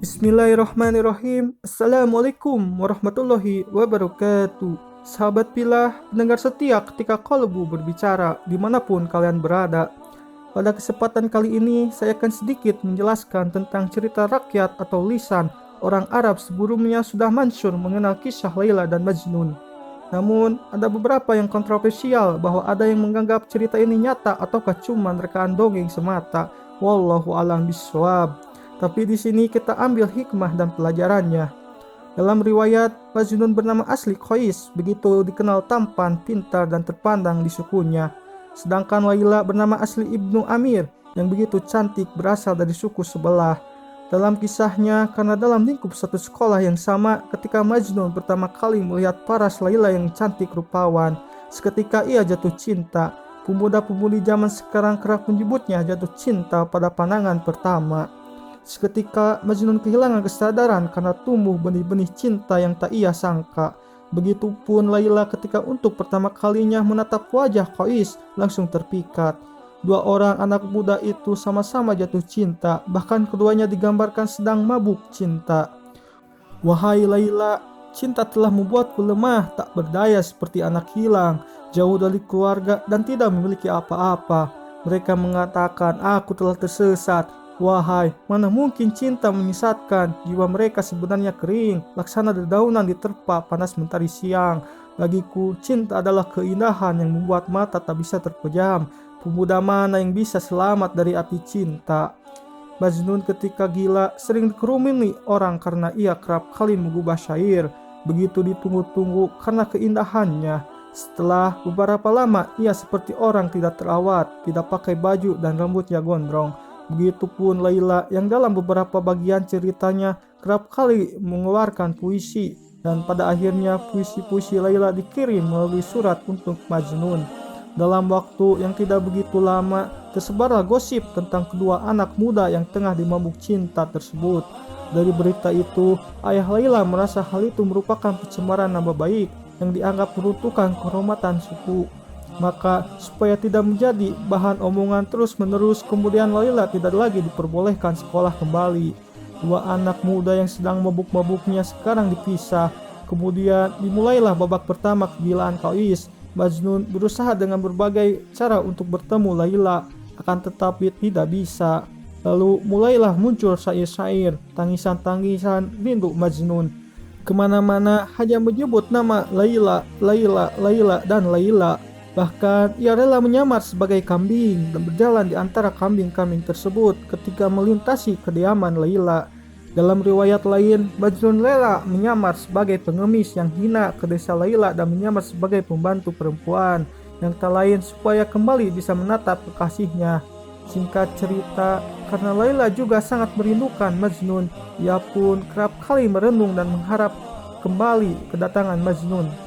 Bismillahirrahmanirrahim. Assalamualaikum warahmatullahi wabarakatuh. Sahabat Pilah, pendengar setia ketika kalbu berbicara dimanapun kalian berada. Pada kesempatan kali ini, saya akan sedikit menjelaskan tentang cerita rakyat atau lisan orang Arab sebelumnya sudah masyhur mengenal kisah Laila dan Majnun. Namun, ada beberapa yang kontroversial bahwa ada yang menganggap cerita ini nyata ataukah cuma rekaan dongeng semata. Wallahu a'lam bishawab. Tapi di sini kita ambil hikmah dan pelajarannya. Dalam riwayat, Majnun bernama asli Qais, begitu dikenal tampan, pintar, dan terpandang di sukunya. Sedangkan Laila bernama asli Ibnu Amir, yang begitu cantik berasal dari suku sebelah. Dalam kisahnya, karena dalam lingkup satu sekolah yang sama, ketika Majnun pertama kali melihat paras Laila yang cantik rupawan, seketika ia jatuh cinta. Pemuda-pemudi zaman sekarang kerap menyebutnya jatuh cinta pada pandangan pertama. Seketika Majnun kehilangan kesadaran karena tumbuh benih-benih cinta yang tak ia sangka. Begitupun Laila ketika untuk pertama kalinya menatap wajah Qais langsung terpikat. Dua orang anak muda itu sama-sama jatuh cinta, bahkan keduanya digambarkan sedang mabuk cinta. Wahai Laila, cinta telah membuatku lemah, tak berdaya seperti anak hilang, jauh dari keluarga dan tidak memiliki apa-apa. Mereka mengatakan aku telah tersesat. Wahai, mana mungkin cinta menyesatkan, jiwa mereka sebenarnya kering, laksana dedaunan diterpa panas mentari siang. Bagiku, cinta adalah keindahan yang membuat mata tak bisa terpejam. Pemuda mana yang bisa selamat dari api cinta? Majnun ketika gila sering dikerumuni orang karena ia kerap kali mengubah syair. Begitu ditunggu-tunggu karena keindahannya. Setelah beberapa lama, ia seperti orang tidak terawat, tidak pakai baju dan rambutnya gondrong. Begitupun Laila yang dalam beberapa bagian ceritanya kerap kali mengeluarkan puisi, dan pada akhirnya puisi-puisi Laila dikirim melalui surat untuk Majnun. Dalam waktu yang tidak begitu lama, tersebarlah gosip tentang kedua anak muda yang tengah dimabuk cinta tersebut. Dari berita itu, ayah Laila merasa hal itu merupakan pencemaran nama baik yang dianggap meruntuhkan kehormatan suku. Maka supaya tidak menjadi bahan omongan terus-menerus, kemudian Laila tidak lagi diperbolehkan sekolah kembali. Dua anak muda yang sedang mabuk-mabuknya sekarang dipisah. Kemudian dimulailah babak pertama kegilaan Qais. Majnun berusaha dengan berbagai cara untuk bertemu Laila, akan tetapi tidak bisa. Lalu mulailah muncul syair-syair, tangisan-tangisan rindu Majnun. Kemana-mana hanya menyebut nama Laila, Laila, Laila, dan Laila. Bahkan ia rela menyamar sebagai kambing dan berjalan di antara kambing-kambing tersebut ketika melintasi kediaman Laila. Dalam riwayat lain, Majnun rela menyamar sebagai pengemis yang hina ke desa Laila dan menyamar sebagai pembantu perempuan yang tak lain supaya kembali bisa menatap kekasihnya. Singkat cerita, karena Laila juga sangat merindukan Majnun, ia pun kerap kali merenung dan mengharap kembali kedatangan Majnun.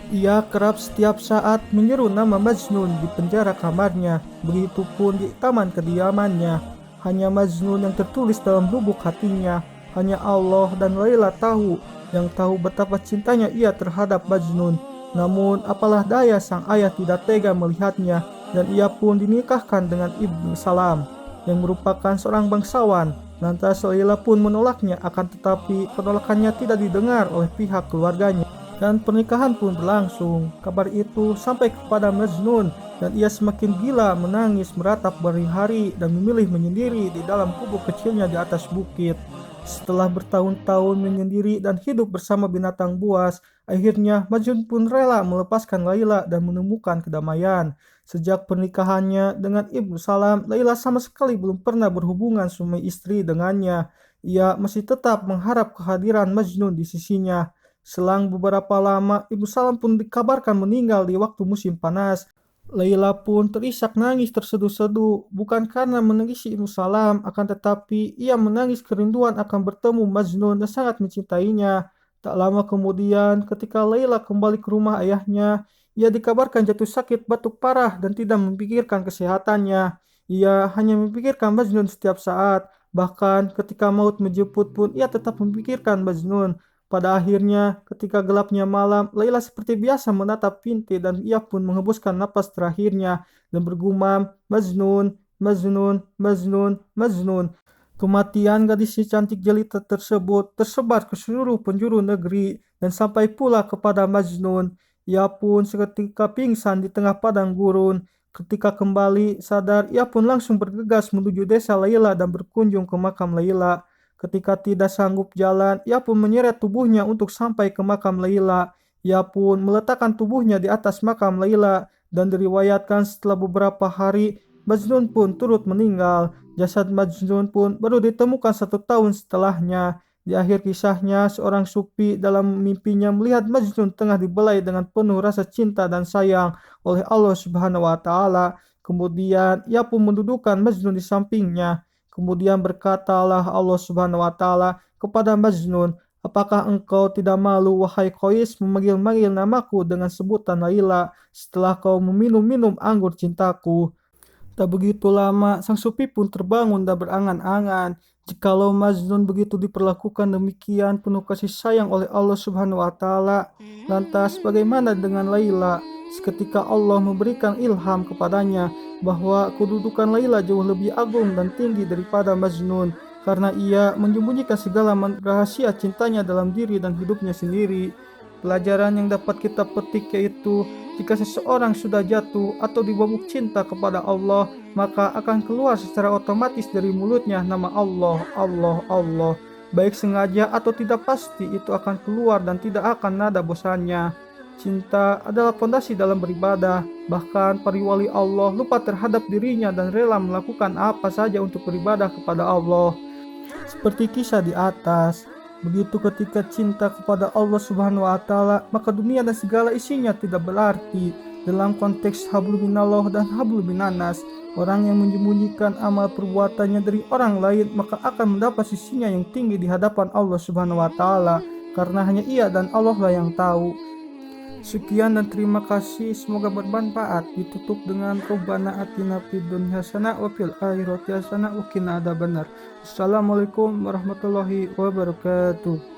Ia kerap setiap saat menyeru nama Majnun di penjara kamarnya, begitupun di taman kediamannya. Hanya Majnun yang tertulis dalam lubuk hatinya. Hanya Allah dan Laila tahu, yang tahu betapa cintanya ia terhadap Majnun. Namun apalah daya sang ayah tidak tega melihatnya, dan ia pun dinikahkan dengan Ibnu Salam, yang merupakan seorang bangsawan. Lantas Laila pun menolaknya, akan tetapi penolakannya tidak didengar oleh pihak keluarganya. Dan pernikahan pun berlangsung. Kabar itu sampai kepada Majnun dan ia semakin gila menangis meratap berhari-hari dan memilih menyendiri di dalam gubuk kecilnya di atas bukit. Setelah bertahun-tahun menyendiri dan hidup bersama binatang buas, akhirnya Majnun pun rela melepaskan Laila dan menemukan kedamaian. Sejak pernikahannya dengan Ibnu Salam, Laila sama sekali belum pernah berhubungan suami istri dengannya. Ia masih tetap mengharap kehadiran Majnun di sisinya. Selang beberapa lama, Ibu Salam pun dikabarkan meninggal di waktu musim panas. Laila pun terisak nangis terseduh-seduh, bukan karena menangisi Ibu Salam, akan tetapi ia menangis kerinduan akan bertemu Majnun dan sangat mencintainya. Tak lama kemudian, ketika Laila kembali ke rumah ayahnya, ia dikabarkan jatuh sakit batuk parah dan tidak memikirkan kesehatannya. Ia hanya memikirkan Majnun setiap saat, bahkan ketika maut menjemput pun ia tetap memikirkan Majnun. Pada akhirnya, ketika gelapnya malam, Laila seperti biasa menatap pintu dan ia pun menghembuskan napas terakhirnya dan bergumam, Majnun, Majnun, Majnun, Majnun. Kematian gadis si cantik jelita tersebut tersebar ke seluruh penjuru negeri dan sampai pula kepada Majnun. Ia pun seketika pingsan di tengah padang gurun. Ketika kembali sadar, ia pun langsung bergegas menuju desa Laila dan berkunjung ke makam Laila. Ketika tidak sanggup jalan, ia pun menyeret tubuhnya untuk sampai ke makam Laila. Ia pun meletakkan tubuhnya di atas makam Laila dan diriwayatkan setelah beberapa hari, Majnun pun turut meninggal. Jasad Majnun pun baru ditemukan 1 tahun setelahnya. Di akhir kisahnya, seorang sufi dalam mimpinya melihat Majnun tengah dibelai dengan penuh rasa cinta dan sayang oleh Allah Subhanahu wa Ta'ala. Kemudian ia pun mendudukan Majnun di sampingnya. Kemudian berkatalah Allah Subhanahu wa Ta'ala kepada Majnun, "Apakah engkau tidak malu, wahai Qais, memanggil-manggil namaku dengan sebutan Laila setelah kau meminum-minum anggur cintaku?" Tak begitu lama, sang supi pun terbangun dan berangan-angan. Jikalau Majnun begitu diperlakukan demikian penuh kasih sayang oleh Allah Subhanahu wa Ta'ala, lantas bagaimana dengan Laila? Seketika Allah memberikan ilham kepadanya bahwa kedudukan Laila jauh lebih agung dan tinggi daripada Majnun, karena ia menyembunyikan segala rahasia cintanya dalam diri dan hidupnya sendiri. Pelajaran yang dapat kita petik yaitu, jika seseorang sudah jatuh atau dibabuk cinta kepada Allah, maka akan keluar secara otomatis dari mulutnya nama Allah, Allah, Allah. Baik sengaja atau tidak pasti itu akan keluar dan tidak akan nada bosannya. Cinta adalah fondasi dalam beribadah. Bahkan para wali Allah lupa terhadap dirinya dan rela melakukan apa saja untuk beribadah kepada Allah. Seperti kisah di atas, begitu ketika cinta kepada Allah Subhanahu wa Ta'ala, maka dunia dan segala isinya tidak berarti. Dalam konteks hablum minallah dan hablum minannas, orang yang menyembunyikan amal perbuatannya dari orang lain maka akan mendapat sisinya yang tinggi di hadapan Allah Subhanahu wa Ta'ala, karena hanya Ia dan Allah lah yang tahu. Sekian dan terima kasih, semoga bermanfaat. Ditutup dengan Rabbana atina fid dunya hasanah wa fil akhirati hasanah wa qina adzabannar. Assalamualaikum warahmatullahi wabarakatuh.